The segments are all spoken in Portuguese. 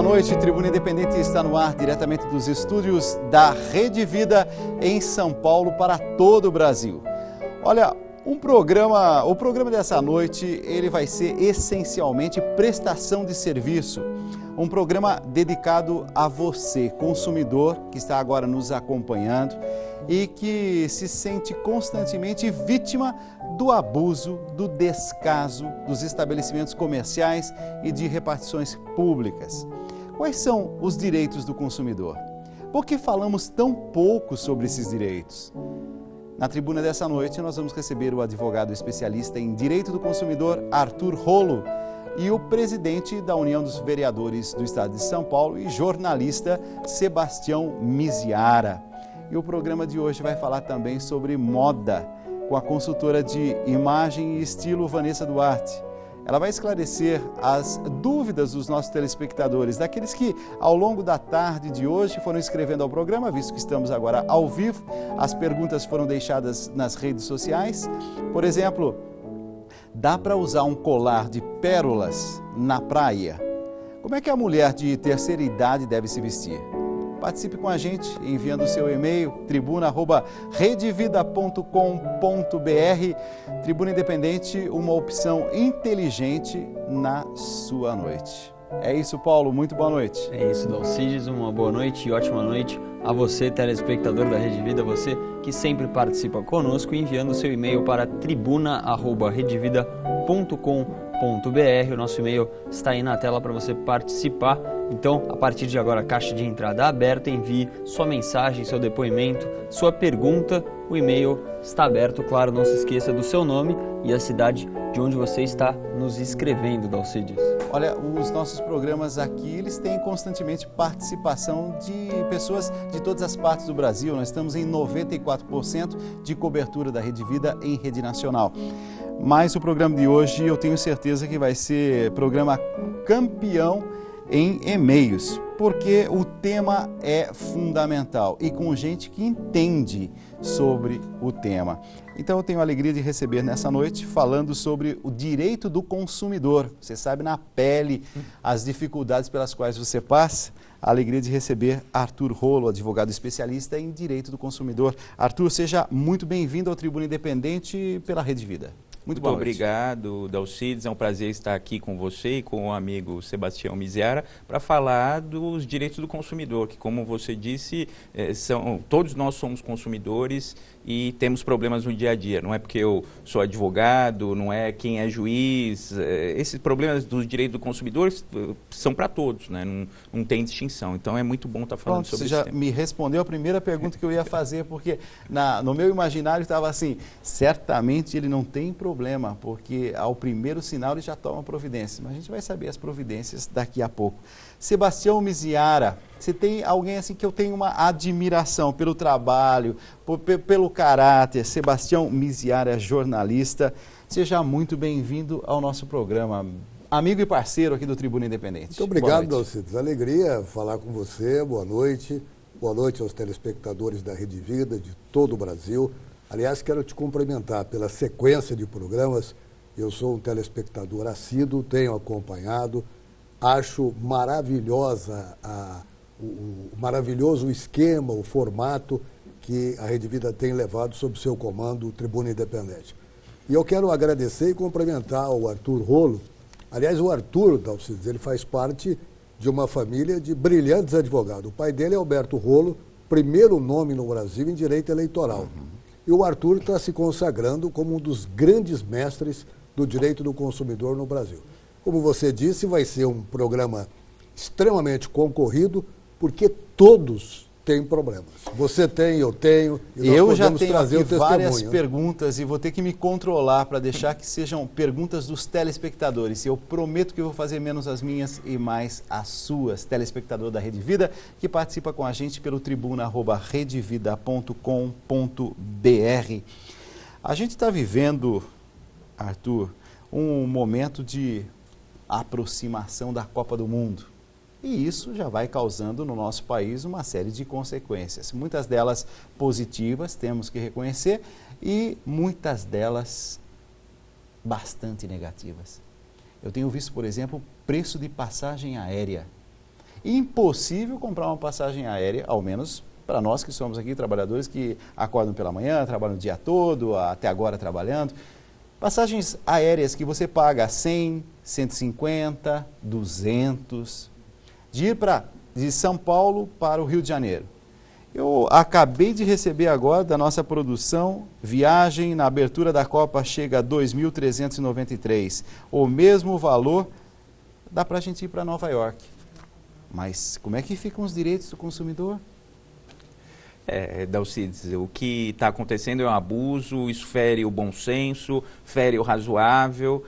boa noite. Tribuna Independente está no ar diretamente dos estúdios da Rede Vida em São Paulo para todo o Brasil. Olha, o programa dessa noite, ele vai ser essencialmente prestação de serviço. Um programa dedicado a você, consumidor, que está agora nos acompanhando e que se sente constantemente vítima do abuso, do descaso dos estabelecimentos comerciais e de repartições públicas. Quais são os direitos do consumidor? Por que falamos tão pouco sobre esses direitos? Na tribuna dessa noite, nós vamos receber o advogado especialista em Direito do Consumidor, Arthur Rolo, e o presidente da União dos Vereadores do Estado de São Paulo e jornalista Sebastião Miziara. E o programa de hoje vai falar também sobre moda, com a consultora de imagem e estilo Vanessa Duarte. Ela vai esclarecer as dúvidas dos nossos telespectadores, daqueles que ao longo da tarde de hoje foram escrevendo ao programa, visto que estamos agora ao vivo. As perguntas foram deixadas nas redes sociais. Por exemplo, dá para usar um colar de pérolas na praia? Como é que a mulher de terceira idade deve se vestir? Participe com a gente enviando o seu e-mail tribuna@redevida.com.br. Tribuna Independente, uma opção inteligente na sua noite. É isso, Paulo. Muito boa noite. É isso, Dalcides. Uma boa noite e ótima noite a você, telespectador da Rede Vida, você que sempre participa conosco, enviando o seu e-mail para tribuna@redevida.com.br. O nosso e-mail está aí na tela para você participar. Então, a partir de agora, a caixa de entrada aberta, envie sua mensagem, seu depoimento, sua pergunta. O e-mail está aberto, claro, não se esqueça do seu nome e a cidade de onde você está nos escrevendo, Dalcides. Olha, os nossos programas aqui, eles têm constantemente participação de pessoas de todas as partes do Brasil. Nós estamos em 94% de cobertura da Rede Vida em rede nacional. Mas o programa de hoje, eu tenho certeza que vai ser programa campeão em e-mails, porque o tema é fundamental e com gente que entende sobre o tema. Então eu tenho a alegria de receber nessa noite falando sobre o direito do consumidor. Você sabe na pele as dificuldades pelas quais você passa. A alegria de receber Arthur Rolo, advogado especialista em Direito do Consumidor. Arthur, seja muito bem-vindo ao Tribuna Independente pela Rede Vida. Muito obrigado, Dalcides. É um prazer estar aqui com você e com o amigo Sebastião Miziara para falar dos direitos do consumidor, que, como você disse, todos nós somos consumidores e temos problemas no dia a dia. Não é porque eu sou advogado, não é quem é juiz. Esses problemas dos direitos do consumidor são para todos, né? Não tem distinção. Então é muito bom estar falando sobre isso. Você já me respondeu a primeira pergunta que eu ia fazer, porque no meu imaginário estava assim, certamente ele não tem problema, porque ao primeiro sinal ele já toma providência. Mas a gente vai saber as providências daqui a pouco. Sebastião Miziara, você tem alguém assim que eu tenho uma admiração pelo trabalho, pelo caráter. Sebastião Miziara, jornalista. Seja muito bem-vindo ao nosso programa. Amigo e parceiro aqui do Tribuna Independente. Muito obrigado, Dalcides. Alegria falar com você. Boa noite. Boa noite aos telespectadores da Rede Vida de todo o Brasil. Aliás, quero te cumprimentar pela sequência de programas. Eu sou um telespectador assíduo, tenho acompanhado. Acho maravilhosa o maravilhoso esquema, o formato que a Rede Vida tem levado sob seu comando, o Tribuna Independente. E eu quero agradecer e cumprimentar o Arthur Rolo. Aliás, o Arthur, Dalcides, ele faz parte de uma família de brilhantes advogados. O pai dele é Alberto Rolo, primeiro nome no Brasil em direito eleitoral. E o Arthur está se consagrando como um dos grandes mestres do direito do consumidor no Brasil. Como você disse, vai ser um programa extremamente concorrido, porque todos têm problemas. Você tem, eu tenho, e nós eu já tenho trazer aqui várias perguntas e vou ter que me controlar para deixar que sejam perguntas dos telespectadores. Eu prometo que eu vou fazer menos as minhas e mais as suas, telespectador da Rede Vida, que participa com a gente pelo tribuna@redevida.com.br. A gente está vivendo, Arthur, um momento de aproximação da Copa do Mundo. E isso já vai causando no nosso país uma série de consequências. Muitas delas positivas, temos que reconhecer, e muitas delas bastante negativas. Eu tenho visto, por exemplo, preço de passagem aérea. impossível comprar uma passagem aérea, ao menos para nós que somos aqui trabalhadores que acordam pela manhã, trabalham o dia todo, até agora trabalhando. Passagens aéreas que você paga 100, 150, 200, de São Paulo para o Rio de Janeiro. Eu acabei de receber agora da nossa produção, viagem na abertura da Copa chega a 2.393. O mesmo valor dá para a gente ir para Nova York. Mas como é que ficam os direitos do consumidor? Dalcides, o que está acontecendo é um abuso, isso fere o bom senso, fere o razoável.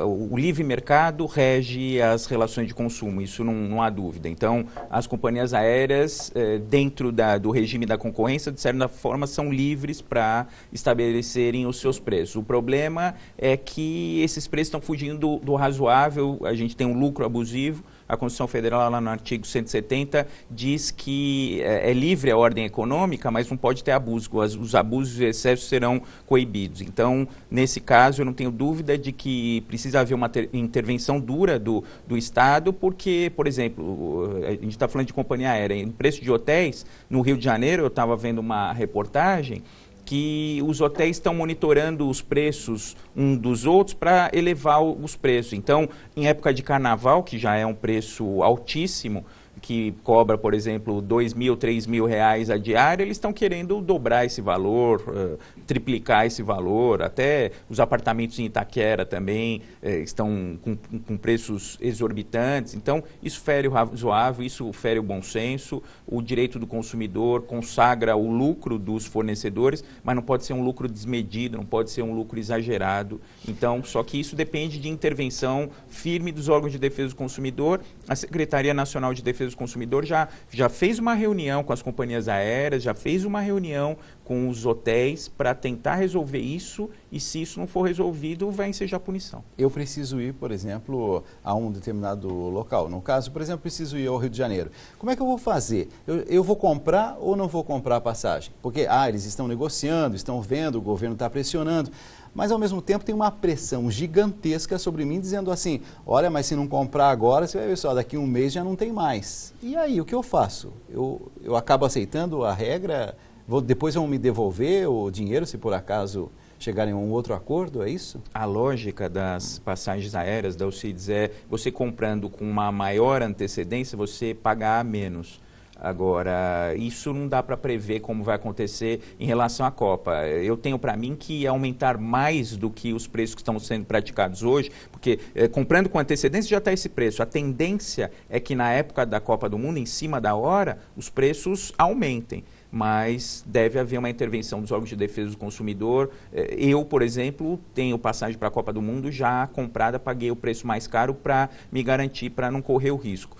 O livre mercado rege as relações de consumo, isso não há dúvida. Então, as companhias aéreas, dentro do regime da concorrência, de certa forma, são livres para estabelecerem os seus preços. O problema é que esses preços estão fugindo do razoável, a gente tem um lucro abusivo. A Constituição Federal, lá no artigo 170, diz que é livre a ordem econômica, mas não pode ter abuso. Os abusos e excessos serão coibidos. Então, nesse caso, eu não tenho dúvida de que precisa haver uma intervenção dura do Estado, porque, por exemplo, a gente está falando de companhia aérea. Em preço de hotéis, no Rio de Janeiro, eu estava vendo uma reportagem que os hotéis estão monitorando os preços um dos outros para elevar os preços. Então, em época de carnaval, que já é um preço altíssimo, que cobra, por exemplo, R$2.000, R$3.000 a diária, eles estão querendo dobrar esse valor, triplicar esse valor. Até os apartamentos em Itaquera também estão com preços exorbitantes. Então, isso fere o razoável, isso fere o bom senso. O direito do consumidor consagra o lucro dos fornecedores, mas não pode ser um lucro desmedido, não pode ser um lucro exagerado. Então, só que isso depende de intervenção firme dos órgãos de defesa do consumidor. A Secretaria Nacional de Defesa do Consumidor já fez uma reunião com as companhias aéreas, já fez uma reunião com os hotéis para tentar resolver isso, e se isso não for resolvido, vai ensejar punição. Eu preciso ir, por exemplo, a um determinado local. No caso, por exemplo, preciso ir ao Rio de Janeiro. Como é que eu vou fazer? Eu vou comprar ou não vou comprar a passagem? Porque, eles estão negociando, estão vendo, o governo está pressionando. Mas, ao mesmo tempo, tem uma pressão gigantesca sobre mim, dizendo assim, olha, mas se não comprar agora, você vai ver só, daqui a um mês já não tem mais. E aí, o que eu faço? Eu acabo aceitando a regra, depois vão me devolver o dinheiro, se por acaso chegarem a um outro acordo, é isso? A lógica das passagens aéreas, da Alcides, é você comprando com uma maior antecedência, você pagar menos. Agora, isso não dá para prever como vai acontecer em relação à Copa. Eu tenho para mim que aumentar mais do que os preços que estão sendo praticados hoje, porque comprando com antecedência já está esse preço. A tendência é que na época da Copa do Mundo, em cima da hora, os preços aumentem. Mas deve haver uma intervenção dos órgãos de defesa do consumidor. Eu, por exemplo, tenho passagem para a Copa do Mundo já comprada, paguei o preço mais caro para me garantir, para não correr o risco.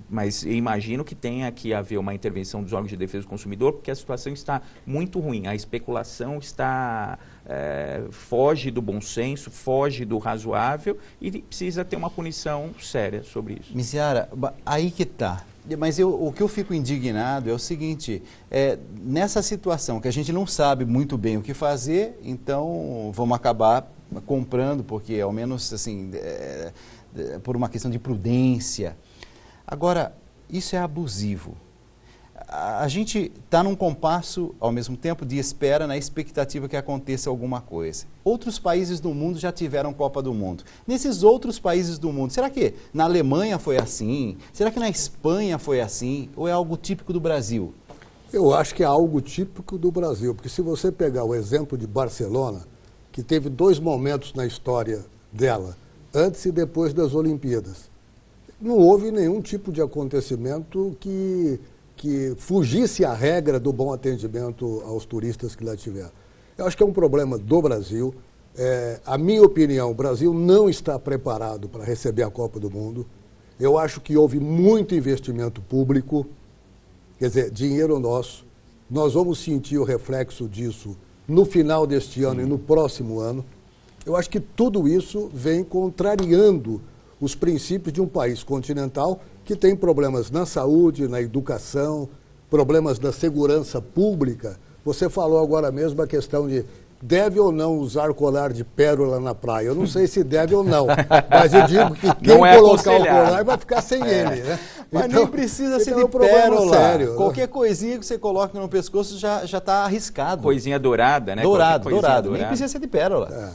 Mas eu imagino que tenha que haver uma intervenção dos órgãos de defesa do consumidor, porque a situação está muito ruim. A especulação foge do bom senso, foge do razoável, e precisa ter uma punição séria sobre isso. Miziara, aí que está. Mas o que eu fico indignado é o seguinte, nessa situação que a gente não sabe muito bem o que fazer, então vamos acabar comprando, porque ao menos assim, por uma questão de prudência. Agora, isso é abusivo. A gente está num compasso, ao mesmo tempo, de espera, na expectativa que aconteça alguma coisa. Outros países do mundo já tiveram Copa do Mundo. Nesses outros países do mundo, será que na Alemanha foi assim? Será que na Espanha foi assim? Ou é algo típico do Brasil? Eu acho que é algo típico do Brasil, porque se você pegar o exemplo de Barcelona, que teve 2 momentos na história dela, antes e depois das Olimpíadas, não houve nenhum tipo de acontecimento que fugisse à regra do bom atendimento aos turistas que lá tiveram. Eu acho que é um problema do Brasil. A minha opinião, o Brasil não está preparado para receber a Copa do Mundo. Eu acho que houve muito investimento público, quer dizer, dinheiro nosso. Nós vamos sentir o reflexo disso no final deste ano e no próximo ano. Eu acho que tudo isso vem contrariando os princípios de um país continental que tem problemas na saúde, na educação, problemas da segurança pública. Você falou agora mesmo a questão de deve ou não usar colar de pérola na praia. Eu não sei se deve ou não, mas eu digo que quem colocar o colar vai ficar sem ele, né? Mas então, nem precisa ser então de é um problema pérola. sério. Qualquer coisinha que você coloque no pescoço já está arriscado. Coisinha dourada, né? Dourado. Dourada. Nem precisa ser de pérola.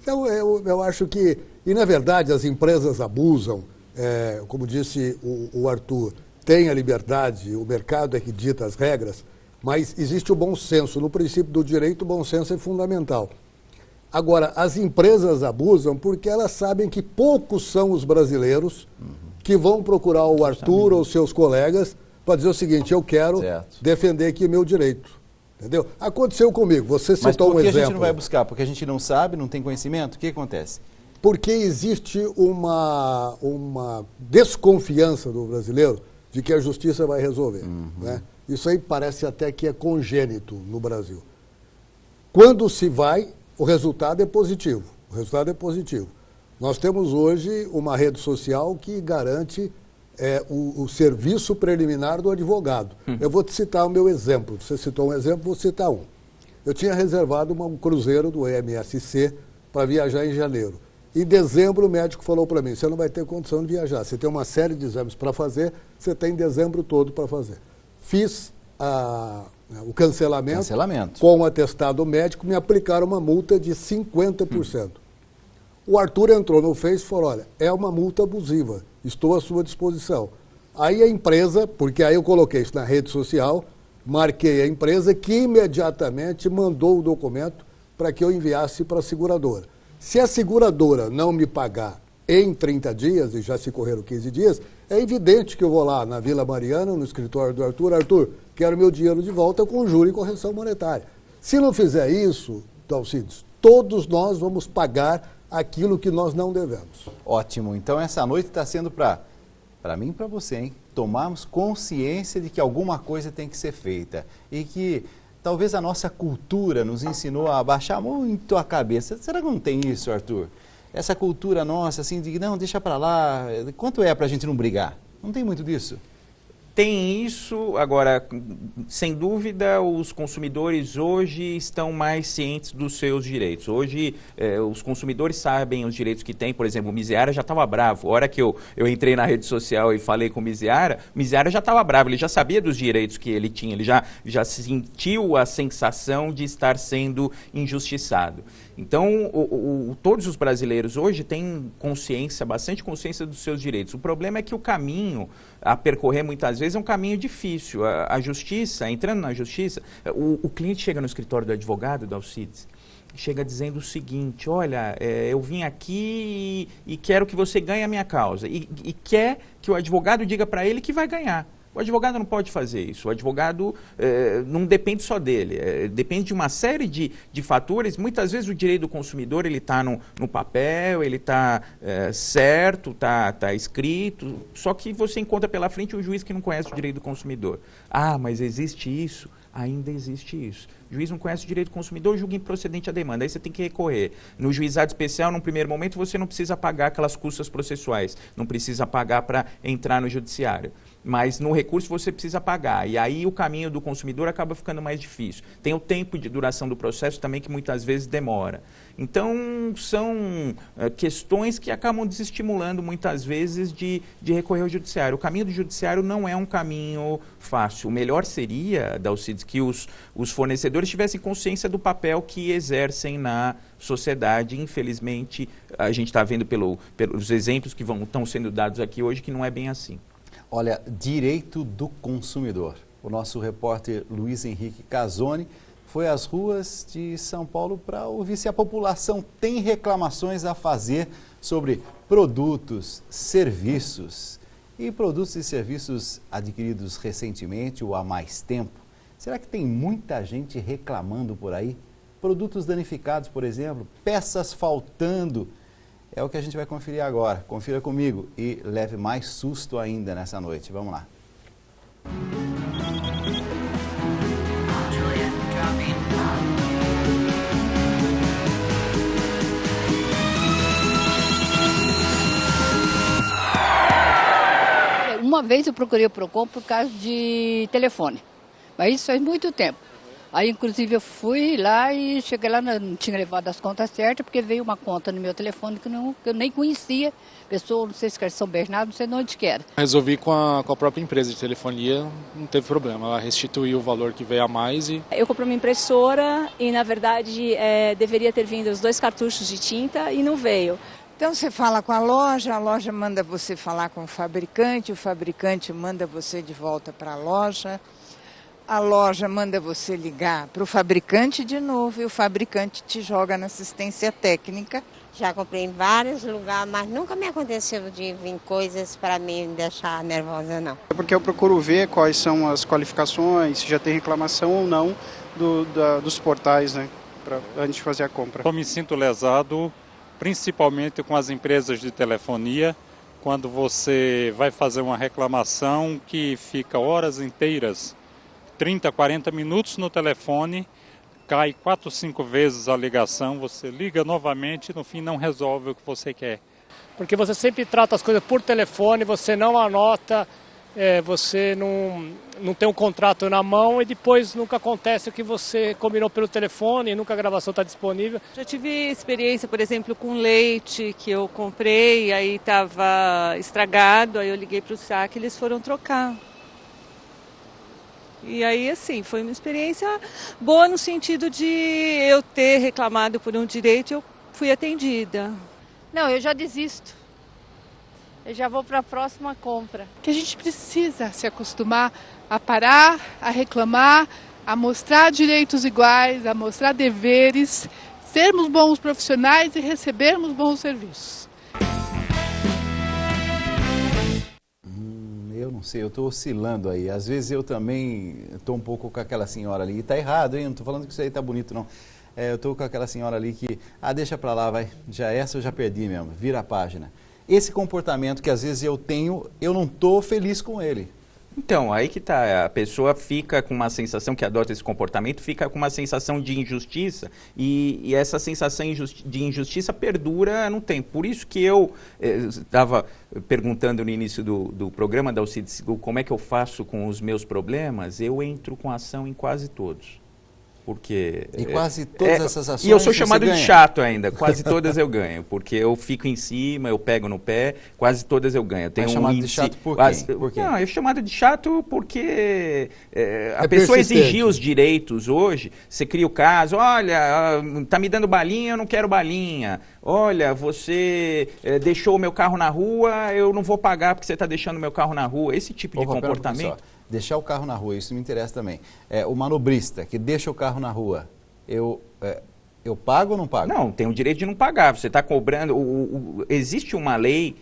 Então, eu acho que, e na verdade as empresas abusam, como disse o Arthur, tem a liberdade, o mercado é que dita as regras, mas existe o bom senso. No princípio do direito, o bom senso é fundamental. Agora, as empresas abusam porque elas sabem que poucos são os brasileiros que vão procurar o Arthur ou seus colegas para dizer o seguinte: eu quero defender aqui o meu direito. Entendeu? Aconteceu comigo, você citou um exemplo. Mas por que a gente não vai buscar? Porque a gente não sabe, não tem conhecimento? O que acontece? Porque existe uma desconfiança do brasileiro de que a justiça vai resolver. Né? Isso aí parece até que é congênito no Brasil. Quando se vai, o resultado é positivo. O resultado é positivo. Nós temos hoje uma rede social que garante o serviço preliminar do advogado. Eu vou te citar o meu exemplo. Você citou um exemplo, vou citar um. Eu tinha reservado um cruzeiro do MSC para viajar em janeiro. Em dezembro, o médico falou para mim: você não vai ter condição de viajar. Você tem uma série de exames para fazer, você tem dezembro todo para fazer. Fiz o cancelamento com o atestado médico, me aplicaram uma multa de 50%. O Arthur entrou no Face e falou: olha, é uma multa abusiva, estou à sua disposição. Aí a empresa, porque aí eu coloquei isso na rede social, marquei a empresa que imediatamente mandou o documento para que eu enviasse para a seguradora. Se a seguradora não me pagar em 30 dias, e já se correram 15 dias, é evidente que eu vou lá na Vila Mariana, no escritório do Arthur: Arthur, quero meu dinheiro de volta com juro e correção monetária. Se não fizer isso, Dalcides, todos nós vamos pagar aquilo que nós não devemos. Ótimo. Então essa noite está sendo para mim e para você, hein? Tomarmos consciência de que alguma coisa tem que ser feita e que talvez a nossa cultura nos ensinou a baixar muito a cabeça. Será que não tem isso, Arthur? Essa cultura nossa, assim, de não, deixa para lá. Quanto é para a gente não brigar? Não tem muito disso? Tem isso. Agora, sem dúvida, os consumidores hoje estão mais cientes dos seus direitos. Hoje, os consumidores sabem os direitos que têm. Por exemplo, o Miziara já estava bravo. A hora que eu entrei na rede social e falei com o Miziara já estava bravo. Ele já sabia dos direitos que ele tinha. Ele já sentiu a sensação de estar sendo injustiçado. Então, todos os brasileiros hoje têm bastante consciência dos seus direitos. O problema é que o caminho a percorrer muitas vezes é um caminho difícil. A justiça, entrando na justiça, o cliente chega no escritório do advogado, Dalcides, chega dizendo o seguinte: olha, eu vim aqui e quero que você ganhe a minha causa. E quer que o advogado diga para ele que vai ganhar. O advogado não pode fazer isso. O advogado não depende só dele. Depende de uma série de fatores. Muitas vezes o direito do consumidor está no papel, ele está certo, está escrito. Só que você encontra pela frente um juiz que não conhece o direito do consumidor. Ah, mas existe isso? Ainda existe isso. O juiz não conhece o direito do consumidor, julga improcedente a demanda. Aí você tem que recorrer. No juizado especial, num primeiro momento, você não precisa pagar aquelas custas processuais. Não precisa pagar para entrar no judiciário. Mas no recurso você precisa pagar. E aí o caminho do consumidor acaba ficando mais difícil. Tem o tempo de duração do processo também, que muitas vezes demora. Então, são questões que acabam desestimulando muitas vezes de recorrer ao judiciário. O caminho do judiciário não é um caminho fácil. O melhor seria, Dalcides, que os fornecedores tivessem consciência do papel que exercem na sociedade. Infelizmente, a gente está vendo pelos exemplos que estão sendo dados aqui hoje que não é bem assim. Olha, direito do consumidor. O nosso repórter Luiz Henrique Casoni foi às ruas de São Paulo para ouvir se a população tem reclamações a fazer sobre produtos, serviços e produtos e serviços adquiridos recentemente ou há mais tempo. Será que tem muita gente reclamando por aí? Produtos danificados, por exemplo, peças faltando. É o que a gente vai conferir agora. Confira comigo e leve mais susto ainda nessa noite. Vamos lá. Uma vez eu procurei o Procon por causa de telefone, mas isso faz muito tempo. Aí, inclusive, eu fui lá e cheguei lá, não tinha levado as contas certas, porque veio uma conta no meu telefone que eu nem conhecia. Pessoa, não sei se era São Bernardo, não sei de onde que era. Resolvi com a própria empresa de telefonia, não teve problema. Ela restituiu o valor que veio a mais e... Eu comprei uma impressora e, na verdade, deveria ter vindo os 2 cartuchos de tinta e não veio. Então você fala com a loja manda você falar com o fabricante manda você de volta para a loja manda você ligar para o fabricante de novo e o fabricante te joga na assistência técnica. Já comprei em vários lugares, mas nunca me aconteceu de vir coisas para me deixar nervosa, não. É porque eu procuro ver quais são as qualificações, se já tem reclamação ou não dos portais, né, antes de fazer a compra. Eu me sinto lesado, principalmente com as empresas de telefonia, quando você vai fazer uma reclamação que fica horas inteiras, 30, 40 minutos no telefone, cai 4, 5 vezes a ligação, você liga novamente e no fim não resolve o que você quer. Porque você sempre trata as coisas por telefone, você não anota, você não tem um contrato na mão e depois nunca acontece o que você combinou pelo telefone e nunca a gravação está disponível. Já tive experiência, por exemplo, com leite que eu comprei, aí estava estragado, aí eu liguei para o SAC e eles foram trocar. E aí, assim, foi uma experiência boa no sentido de eu ter reclamado por um direito e eu fui atendida. Não, eu já desisto. Eu já vou para a próxima compra. Que a gente precisa se acostumar a parar, a reclamar, a mostrar direitos iguais, a mostrar deveres, sermos bons profissionais e recebermos bons serviços. Eu não sei, eu estou oscilando aí. Às vezes eu também estou um pouco com aquela senhora ali. E está errado, hein? Não estou falando que isso aí está bonito, não. Eu estou com aquela senhora ali que, deixa para lá, vai. Já essa eu já perdi mesmo. Vira a página. Esse comportamento que às vezes eu tenho, eu não estou feliz com ele. Então, aí que tá, a pessoa fica com uma sensação que adota esse comportamento, fica com uma sensação de injustiça e essa sensação de injustiça perdura no tempo. Por isso que eu estava perguntando no início do programa da Alcides, como é que eu faço com os meus problemas, eu entro com ação em quase todos. Porque e quase todas essas ações. E eu sou chamado de chato ainda, quase todas eu ganho, porque eu fico em cima, eu pego no pé, quase todas eu ganho. Tenho chamado de chato por quê? Por quê? Não, é chamado de chato porque a pessoa exigir os direitos hoje, você cria o caso, olha, tá me dando balinha, eu não quero balinha. Olha, você deixou o meu carro na rua, eu não vou pagar porque você está deixando o meu carro na rua. Esse tipo de comportamento. Deixar o carro na rua, isso me interessa também. O manobrista que deixa o carro na rua, eu pago ou não pago? Não, tem o direito de não pagar. Você está cobrando. Existe uma lei,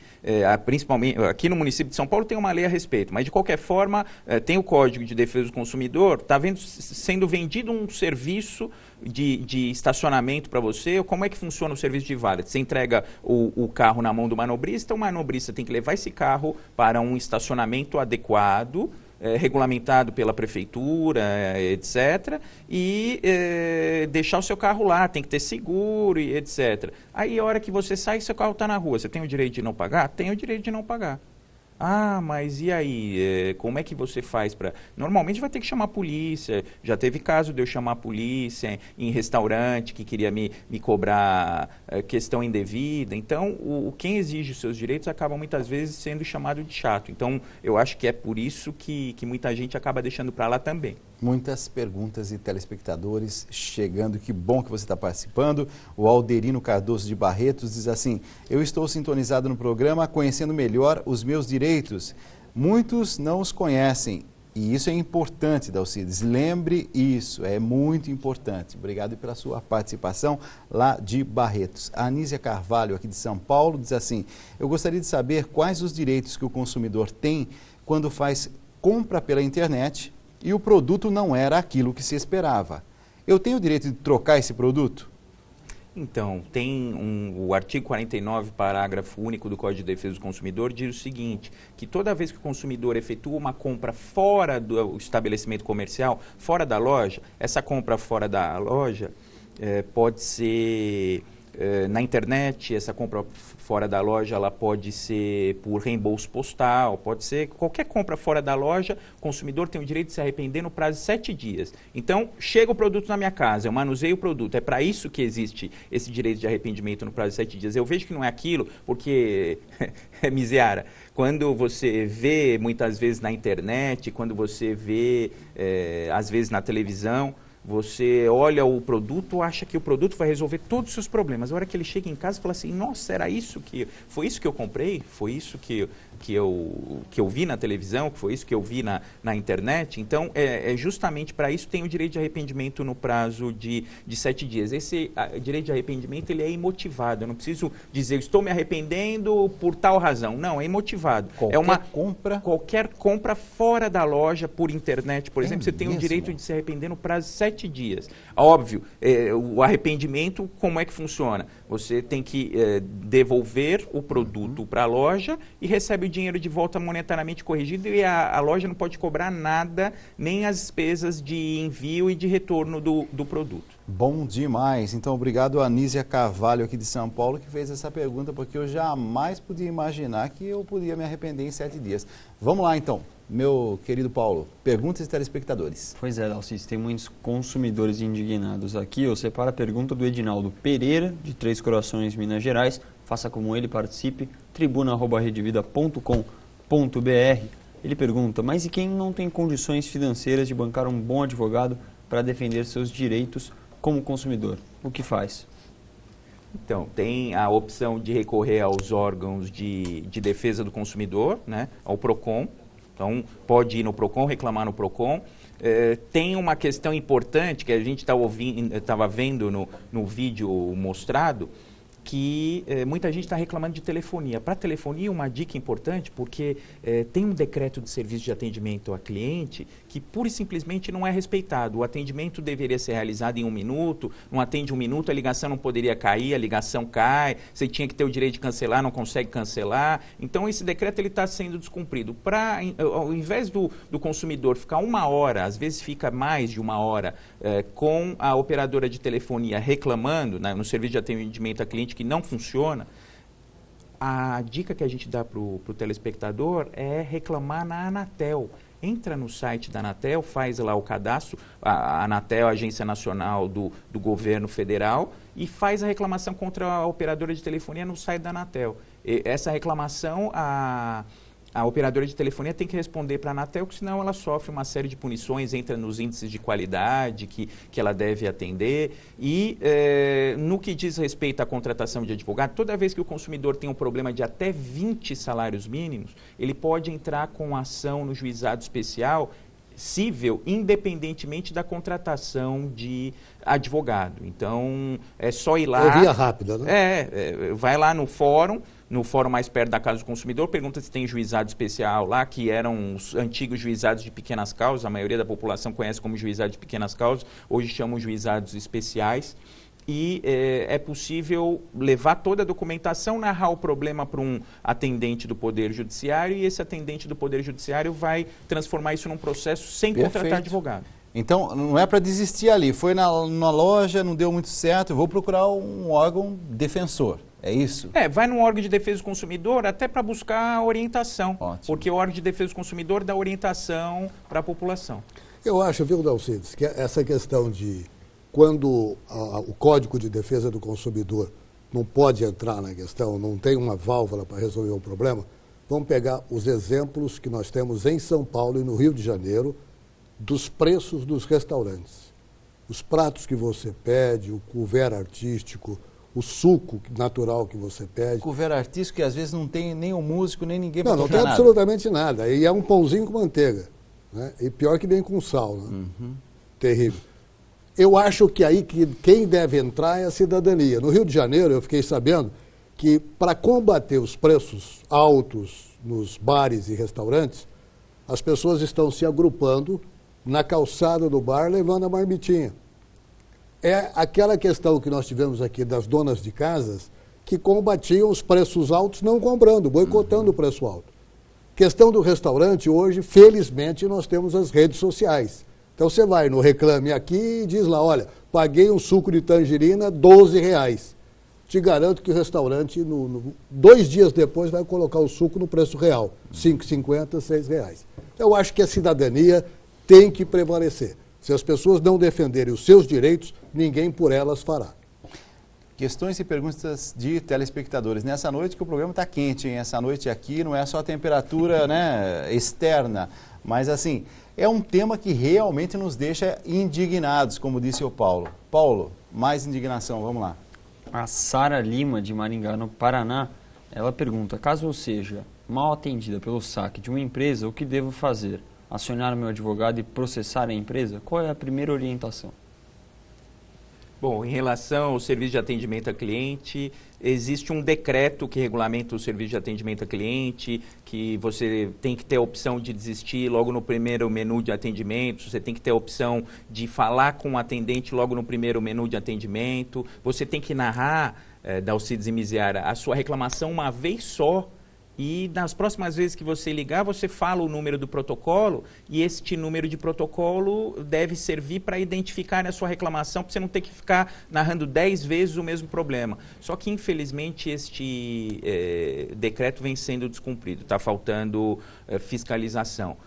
principalmente aqui no município de São Paulo tem uma lei a respeito, mas de qualquer forma tem o Código de Defesa do Consumidor, está sendo vendido um serviço de estacionamento para você. Como é que funciona o serviço de valet? Você entrega o carro na mão do manobrista, o manobrista tem que levar esse carro para um estacionamento adequado, regulamentado pela prefeitura, etc., e deixar o seu carro lá, tem que ter seguro, e etc. Aí, a hora que você sai, seu carro está na rua, você tem o direito de não pagar? Tem o direito de não pagar. Ah, mas e aí? Como é que você faz para... Normalmente vai ter que chamar a polícia. Já teve caso de eu chamar a polícia em restaurante que queria me cobrar questão indevida. Então, quem exige os seus direitos acaba muitas vezes sendo chamado de chato. Então, eu acho que é por isso que muita gente acaba deixando para lá também. Muitas perguntas e telespectadores chegando, que bom que você está participando. O Alderino Cardoso de Barretos diz assim: eu estou sintonizado no programa, conhecendo melhor os meus direitos. Muitos não os conhecem e isso é importante, Dalcides. Lembre isso, é muito importante. Obrigado pela sua participação lá de Barretos. A Anísia Carvalho, aqui de São Paulo, diz assim: eu gostaria de saber quais os direitos que o consumidor tem quando faz compra pela internet e o produto não era aquilo que se esperava. Eu tenho o direito de trocar esse produto? Então, tem o artigo 49, parágrafo único do Código de Defesa do Consumidor, diz o seguinte, que toda vez que o consumidor efetua uma compra fora do estabelecimento comercial, fora da loja, essa compra fora da loja pode ser na internet, essa compra fora da loja, ela pode ser por reembolso postal, pode ser qualquer compra fora da loja, o consumidor tem o direito de se arrepender no prazo de 7 dias. Então, chega o produto na minha casa, eu manuseio o produto, é para isso que existe esse direito de arrependimento no prazo de 7 dias. Eu vejo que não é aquilo, porque, Miziara, quando você vê muitas vezes na internet, quando você vê, às vezes na televisão, você olha o produto, acha que o produto vai resolver todos os seus problemas. A hora que ele chega em casa e fala assim, nossa, foi isso que eu comprei? Foi isso que eu vi na televisão? Foi isso que eu vi na internet? Então, justamente para isso tem o direito de arrependimento no prazo de 7 dias. Esse direito de arrependimento ele é imotivado. Eu não preciso dizer, estou me arrependendo por tal razão. Não, é imotivado. Qualquer compra fora da loja, por internet, por exemplo, você tem o direito de se arrepender no prazo de 7 dias. Óbvio, o arrependimento, como é que funciona? Você tem que devolver o produto para a loja e recebe o dinheiro de volta monetariamente corrigido e a loja não pode cobrar nada, nem as despesas de envio e de retorno do produto. Bom demais. Então, obrigado a Anísia Carvalho aqui de São Paulo que fez essa pergunta, porque eu jamais podia imaginar que eu podia me arrepender em 7 dias. Vamos lá, então. Meu querido Paulo, perguntas de telespectadores. Pois é, Dalcice, tem muitos consumidores indignados aqui. Eu separo a pergunta do Edinaldo Pereira, de Três Corações, Minas Gerais. Faça como ele, participe, tribuna@redevida.com.br. Ele pergunta, mas e quem não tem condições financeiras de bancar um bom advogado para defender seus direitos como consumidor? O que faz? Então, tem a opção de recorrer aos órgãos de defesa do consumidor, né, ao PROCON. Então, pode ir no PROCON, reclamar no PROCON. Tem uma questão importante que a gente estava vendo no vídeo mostrado, que muita gente está reclamando de telefonia. Para telefonia, uma dica importante, porque tem um decreto de serviço de atendimento a cliente que pura e simplesmente não é respeitado. O atendimento deveria ser realizado em 1 minuto, não atende 1 minuto, a ligação não poderia cair, a ligação cai, você tinha que ter o direito de cancelar, não consegue cancelar. Então, esse decreto está sendo descumprido. Ao invés do consumidor ficar 1 hora, às vezes fica mais de 1 hora, com a operadora de telefonia reclamando, né, no serviço de atendimento a cliente que não funciona, a dica que a gente dá para o telespectador é reclamar na Anatel. Entra no site da Anatel, faz lá o cadastro, a Anatel, a Agência Nacional do Governo Federal, e faz a reclamação contra a operadora de telefonia no site da Anatel. Essa reclamação, a operadora de telefonia tem que responder para a Anatel, porque senão ela sofre uma série de punições, entra nos índices de qualidade que ela deve atender. E no que diz respeito à contratação de advogado, toda vez que o consumidor tem um problema de até 20 salários mínimos, ele pode entrar com ação no juizado especial cível, independentemente da contratação de advogado. Então, é só ir lá... É via rápida, né? Vai lá no fórum mais perto da Casa do Consumidor, pergunta se tem juizado especial lá, que eram os antigos juizados de pequenas causas, a maioria da população conhece como juizado de pequenas causas, hoje chamam juizados especiais. E é possível levar toda a documentação, narrar o problema para um atendente do Poder Judiciário, e esse atendente do Poder Judiciário vai transformar isso num processo sem contratar advogado. Então, não é para desistir ali. Foi na loja, não deu muito certo, eu vou procurar um órgão defensor. É isso? Vai num órgão de defesa do consumidor até para buscar orientação. Ótimo. Porque o órgão de defesa do consumidor dá orientação para a população. Eu acho, viu, Dalcides, que essa questão de quando o Código de Defesa do Consumidor não pode entrar na questão, não tem uma válvula para resolver o problema, vamos pegar os exemplos que nós temos em São Paulo e no Rio de Janeiro dos preços dos restaurantes. Os pratos que você pede, o couvert artístico, o suco natural que você pede. Couvert artístico que às vezes não tem nem o músico, nem ninguém para não tem nada. Absolutamente nada. E é um pãozinho com manteiga. Né? E pior que vem com sal. Né? Terrível. Eu acho que aí quem deve entrar é a cidadania. No Rio de Janeiro, eu fiquei sabendo que para combater os preços altos nos bares e restaurantes, as pessoas estão se agrupando na calçada do bar, levando a marmitinha. É aquela questão que nós tivemos aqui das donas de casas que combatiam os preços altos não comprando, boicotando o preço alto. Questão do restaurante, hoje, felizmente, nós temos as redes sociais. Então você vai no Reclame Aqui e diz lá, olha, paguei um suco de tangerina R$12. te garanto que o restaurante, 2 dias depois, vai colocar o suco no preço real, R$ 5,50, R$ 6. Eu acho que a cidadania tem que prevalecer. Se as pessoas não defenderem os seus direitos, ninguém por elas fará. Questões e perguntas de telespectadores. Nessa noite que o programa está quente, hein? Essa noite aqui não é só a temperatura, né, externa, mas assim, é um tema que realmente nos deixa indignados, como disse o Paulo. Paulo, mais indignação, vamos lá. A Sara Lima, de Maringá, no Paraná, ela pergunta, caso eu seja mal atendida pelo saque de uma empresa, o que devo fazer? Acionar meu advogado e processar a empresa? Qual é a primeira orientação? Bom, em relação ao serviço de atendimento a cliente, existe um decreto que regulamenta o serviço de atendimento a cliente, que você tem que ter a opção de desistir logo no primeiro menu de atendimento, você tem que ter a opção de falar com o atendente logo no primeiro menu de atendimento, você tem que narrar, Dalcides e Miziara, a sua reclamação uma vez só, e nas próximas vezes que você ligar, você fala o número do protocolo e este número de protocolo deve servir para identificar a sua reclamação, para você não ter que ficar narrando 10 vezes o mesmo problema. Só que, infelizmente, este decreto vem sendo descumprido, está faltando fiscalização.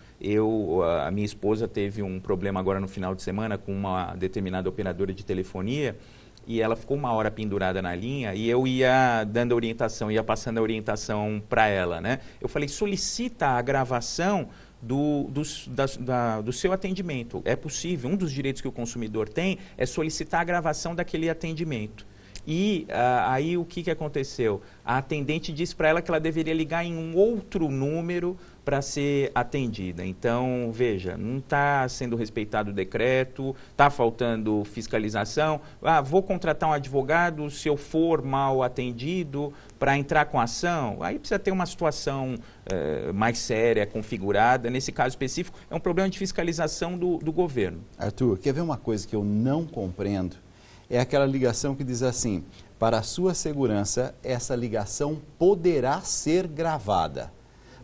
A minha esposa teve um problema agora no final de semana com uma determinada operadora de telefonia, e ela ficou 1 hora pendurada na linha e eu ia dando orientação, ia passando a orientação para ela, né? Eu falei, solicita a gravação do seu atendimento. É possível, um dos direitos que o consumidor tem é solicitar a gravação daquele atendimento. E aí o que aconteceu? A atendente disse para ela que ela deveria ligar em um outro número para ser atendida. Então, veja, não está sendo respeitado o decreto, está faltando fiscalização. Vou contratar um advogado se eu for mal atendido para entrar com ação. Aí precisa ter uma situação mais séria, configurada. Nesse caso específico, é um problema de fiscalização do governo. Arthur, quer ver uma coisa que eu não compreendo? É aquela ligação que diz assim, para a sua segurança, essa ligação poderá ser gravada.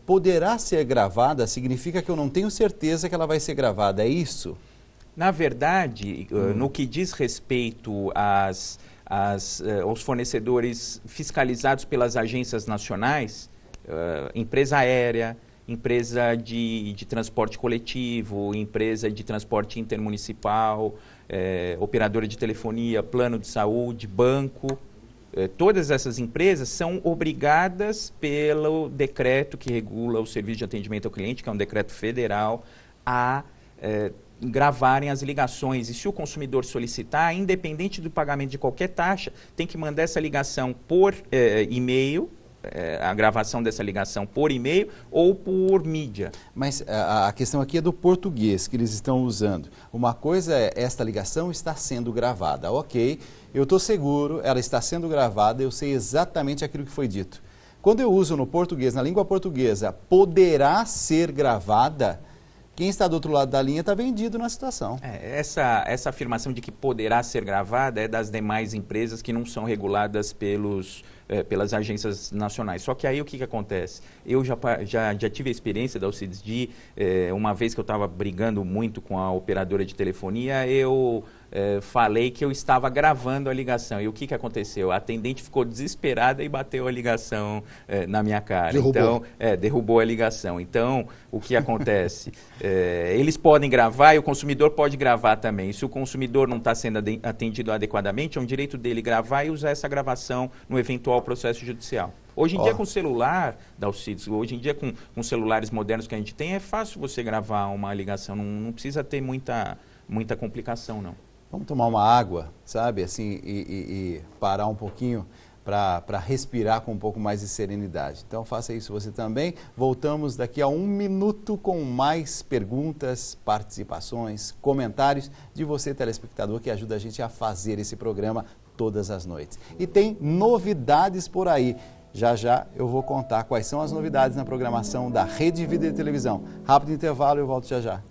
Poderá ser gravada significa que eu não tenho certeza que ela vai ser gravada, é isso? Na verdade, no que diz respeito aos fornecedores fiscalizados pelas agências nacionais, empresa aérea, empresa de transporte coletivo, empresa de transporte intermunicipal, operadora de telefonia, plano de saúde, banco, todas essas empresas são obrigadas pelo decreto que regula o serviço de atendimento ao cliente, que é um decreto federal, a gravarem as ligações. E se o consumidor solicitar, independente do pagamento de qualquer taxa, tem que mandar essa ligação por e-mail, a gravação dessa ligação por e-mail ou por mídia. Mas a questão aqui é do português que eles estão usando. Uma coisa é, esta ligação está sendo gravada. Ok, eu estou seguro, ela está sendo gravada, eu sei exatamente aquilo que foi dito. Quando eu uso no português, na língua portuguesa, poderá ser gravada, quem está do outro lado da linha está vendido na situação. Essa afirmação de que poderá ser gravada é das demais empresas que não são reguladas pelas agências nacionais. Só que aí o que acontece? Eu já tive a experiência, Dalcides, de uma vez que eu estava brigando muito com a operadora de telefonia, eu falei que eu estava gravando a ligação. E o que aconteceu? A atendente ficou desesperada e bateu a ligação na minha cara. Derrubou. Então, derrubou a ligação. Então, o que acontece? Eles podem gravar e o consumidor pode gravar também. Se o consumidor não está sendo atendido adequadamente, é um direito dele gravar e usar essa gravação no eventual processo judicial. Hoje em dia, com celular, Dalcides, hoje em dia com celulares modernos que a gente tem, é fácil você gravar uma ligação. Não precisa ter muita complicação, não. Vamos tomar uma água, sabe, assim, e parar um pouquinho para respirar com um pouco mais de serenidade. Então faça isso você também. Voltamos daqui a 1 minuto com mais perguntas, participações, comentários de você, telespectador, que ajuda a gente a fazer esse programa todas as noites. E tem novidades por aí. Já já eu vou contar quais são as novidades na programação da Rede Vida de Televisão. Rápido intervalo, eu volto já já.